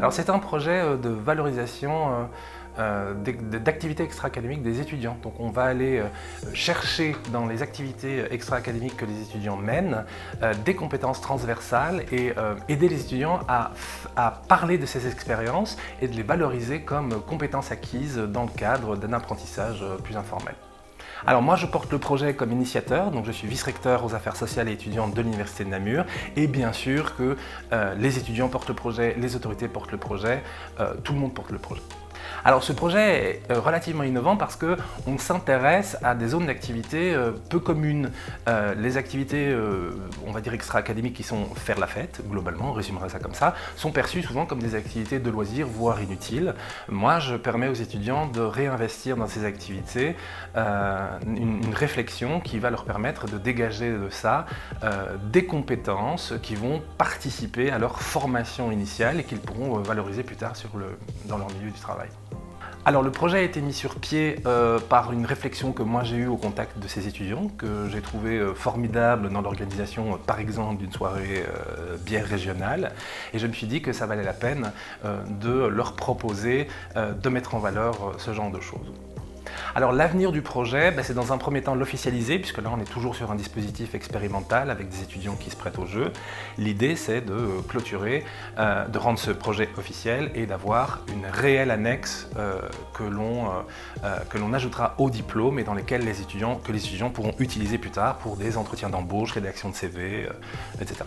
Alors c'est un projet de valorisation d'activités extra-académiques des étudiants. Donc on va aller chercher dans les activités extra-académiques que les étudiants mènent des compétences transversales et aider les étudiants à parler de ces expériences et de les valoriser comme compétences acquises dans le cadre d'un apprentissage plus informel. Alors moi je porte le projet comme initiateur, donc je suis vice-recteur aux affaires sociales et étudiantes de l'Université de Namur, et bien sûr que les étudiants portent le projet, les autorités portent le projet, tout le monde porte le projet. Alors ce projet est relativement innovant parce qu'on s'intéresse à des zones d'activité peu communes. Les activités, on va dire extra-académiques qui sont faire la fête, globalement, on résumerait ça comme ça, sont perçues souvent comme des activités de loisirs, voire inutiles. Moi, je permets aux étudiants de réinvestir dans ces activités une réflexion qui va leur permettre de dégager de ça des compétences qui vont participer à leur formation initiale et qu'ils pourront valoriser plus tard dans leur milieu du travail. Alors le projet a été mis sur pied par une réflexion que moi j'ai eue au contact de ces étudiants, que j'ai trouvé formidable dans l'organisation par exemple d'une soirée bière régionale, et je me suis dit que ça valait la peine de leur proposer de mettre en valeur ce genre de choses. Alors l'avenir du projet, c'est dans un premier temps l'officialiser, puisque là on est toujours sur un dispositif expérimental avec des étudiants qui se prêtent au jeu. L'idée c'est de clôturer, de rendre ce projet officiel et d'avoir une réelle annexe que l'on ajoutera au diplôme et dans lesquelles les étudiants pourront utiliser plus tard pour des entretiens d'embauche, rédaction de CV, etc.